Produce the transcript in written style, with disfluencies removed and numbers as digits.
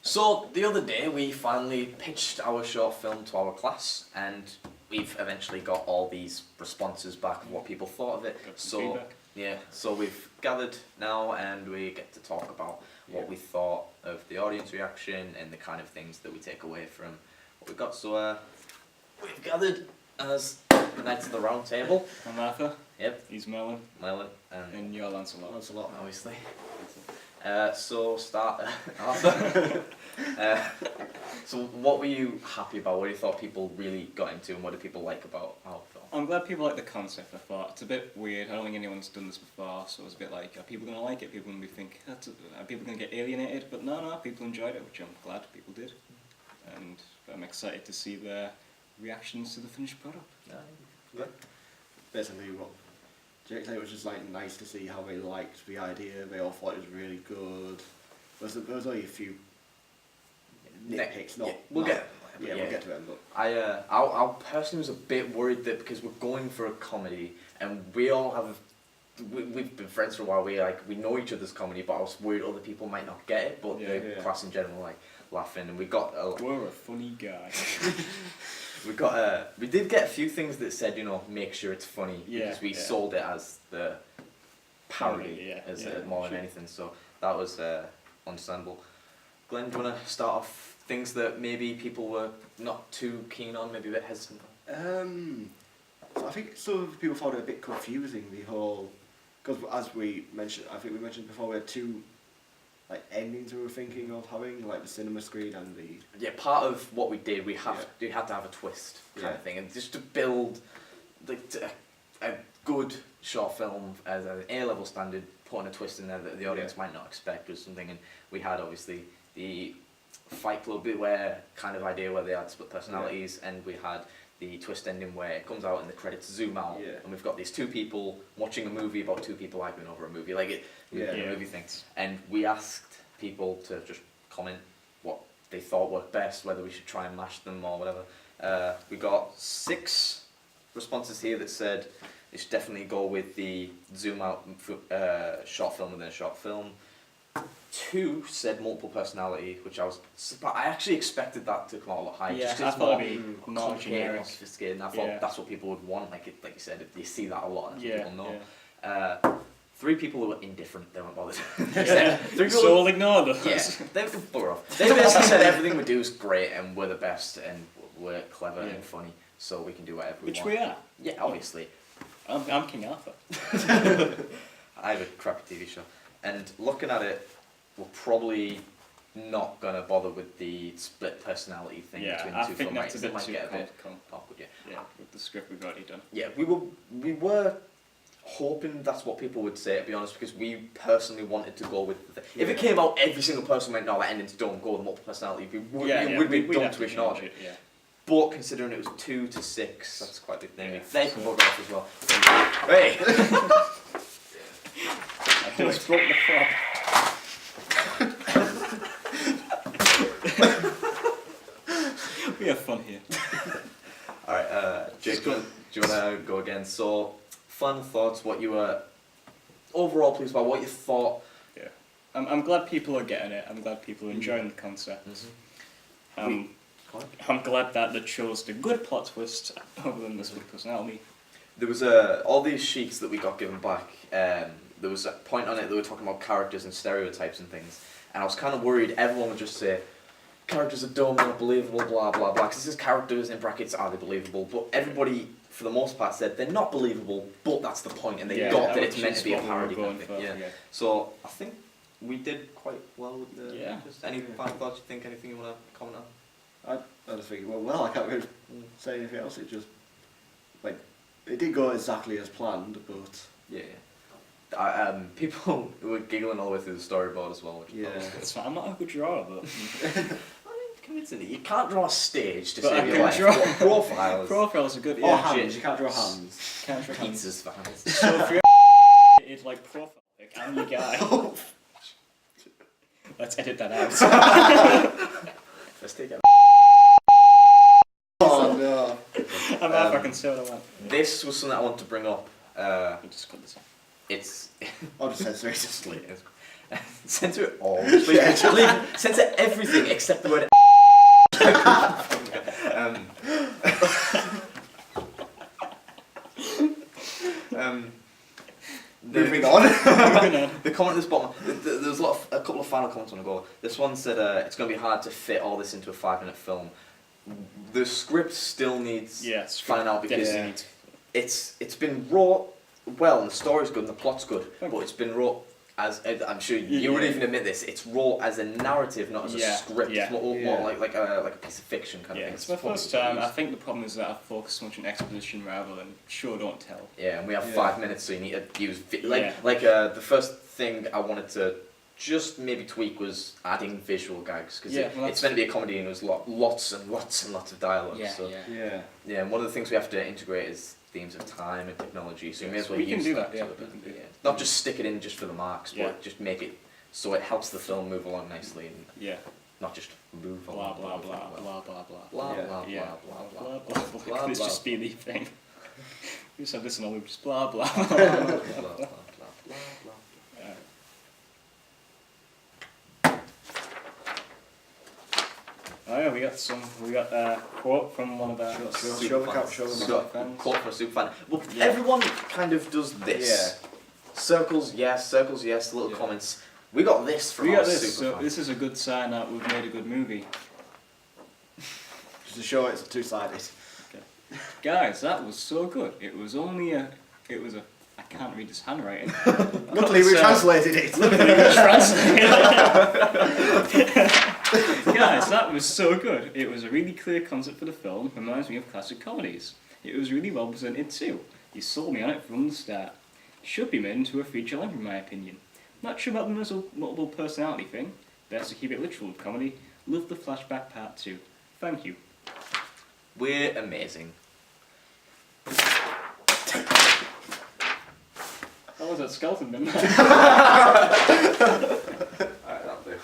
So the other day we finally pitched our short film to our class, and we've eventually got all these responses back of what people thought of it. Got some So feedback. yeah, so we've gathered now and we get to talk about what we thought of the audience reaction and the kind of things that we take away from what we got. So we've gathered as the Knights of the Round Table. I'm Arthur. Yep, He's Merlin. Merlin And you're Lancelot. Lancelot, obviously. So start Arthur. So what were you happy about? What do you thought people really got into, and what do people like about our film? I'm glad people like the concept. I thought it's a bit weird. I don't think anyone's done this before, so it was a bit like, are people going to like it? People going to think, are people going to get alienated? But no, people enjoyed it, which I'm glad people did. And I'm excited to see their reactions to the finished product. Yeah. Basically what Jake said, it was just like nice to see how they liked the idea. They all thought it was really good. There was only a few nitpicks, not. Yeah, we'll get to them. But I personally was a bit worried that because we're going for a comedy and we all have we've been friends for a while, we know each other's comedy, but I was worried other people might not get it, but the class in general like laughing, and we got We're a funny guy. we did get a few things that said, make sure it's funny, because we sold it as the parody more than anything, so that was understandable. Glenn, do you want to start off things that maybe people were not too keen on, maybe a bit hesitant on? So I think some of people found it a bit confusing, the whole, because as we mentioned, I think we mentioned before, we had two endings we were thinking of having, like the cinema screen and the... Yeah, part of what we did, we had to have a twist kind of thing, and just to build a good short film as an A-level standard, putting a twist in there that the audience might not expect or something, and we had obviously the Fight Club where kind of idea where they had split personalities, and we had the twist ending where it comes out and the credits zoom out, and we've got these two people watching a movie about two people arguing over a movie, a movie thing. And we asked people to just comment what they thought worked best, whether we should try and mash them or whatever. We got 6 responses here that said they should definitely go with the zoom out short film within a short film. 2 said multiple personality, which I was surprised. I actually expected that to come out a lot higher. Yeah, just I it's thought more it'd be more complicated, more generic. sophisticated, and I thought that's what people would want. Like you said, you see that a lot, and that's what people know. 3 people who were indifferent, they weren't bothered. 3 people So we'll ignore those. yeah, they could bugger off. They basically said everything we do is great and we're the best and we're clever and funny, so we can do whatever we Which want. we are. Yeah, obviously. I'm King Arthur. I have a crappy TV show, and looking at it, we're probably not gonna bother with the split personality thing between the I two think that's a filmmakers. bit It might too get a bit awkward. awkward. Yeah, with the script we've already done. Yeah, we were hoping that's what people would say, to be honest, because we personally wanted to go with if it came out every single person went, no, that ending's done, go with multiple personality, it would be dumb to ignore it. But considering it was 2 to 6, that's quite a big thing. They can bug off as well. Hey! I just broke the frog. We have fun here. Alright, Jake, do you want to go again? So, fun thoughts, what you were overall pleased about, what you thought. Yeah, I'm glad people are getting it. I'm glad people are enjoying the concept. I'm glad that they chose the good plot twist other than the split personality. There was all these sheets that we got given back. There was a point on it that were talking about characters and stereotypes and things, and I was kind of worried everyone would just say characters are dumb, not believable, blah blah blah. Because this is characters in brackets, are they believable? But everybody, for the most part, said they're not believable, but that's the point, and they got that it's meant to be a parody kind of thing. So I think we did quite well with the. Just any final thoughts? You think anything you want to comment on? I just think I can't really say anything else. It just it did go exactly as planned, but people were giggling all the way through the storyboard as well. Which That's fine. I'm not a good drawer, but convincingly, you can't draw a stage to But save I your can life. draw Profiles. profiles are good. or Yeah, hands. You can't draw hands. can't draw hands. Pizzas for hands. So if you're it's like profile pic, I'm your guy. Let's edit that out. Let's take it. Oh no. I'm half I can say what I want. This was something I want to bring up. I'll just cut this off. It's I'll just censor it. just late. Censor it all. Censor everything except the word. Moving on. The comment at this bottom, there's a couple of final comments on the go. This one said it's going to be hard to fit all this into a 5-minute film. The script still needs finding out because it's been wrote well and the story's good and the plot's good, but it's been wrote as, I'm sure you would even admit this, it's wrote as a narrative, not as a script. It's more like a piece of fiction kind of thing. It's my first time. I think the problem is that I focus so much on exposition rather than show don't tell. Yeah, and we have 5 minutes, so you need to use the first thing I wanted to just maybe tweak was adding visual gags because it's meant to be a comedy and there's lots and lots and lots of dialogue. Yeah, and one of the things we have to integrate is themes of time and technology, so you may as well use that. Not just stick it in just for the marks, but just make it so it helps the film move along nicely and not just move blah along. blah blah blah blah blah Blah, blah blah, yeah. blah, blah, blah blah, blah blah, This blah. just be the thing. We just have this in a loop, just blah blah. Blah, blah, blah, blah, blah, blah. Oh yeah, we got a quote from one of our Show the fans. Quote for a super fan. Well, everyone kind of does this. Circles, yes. Little comments. We got this from We our got this, super so fan. this is a good sign that we've made a good movie. Just to show it's two-sided. Guys, that was so good. It was I can't read this handwriting. Luckily we translated it. Guys, that was so good. It was a really clear concept for the film. Reminds me of classic comedies. It was really well presented too. You sold me on it from the start. Should be made into a feature length in my opinion. Not sure about the multiple personality thing. Best to keep it literal with comedy. Love the flashback part 2. Thank you. We're amazing. That was a skeleton, didn't it? Alright, that'll do.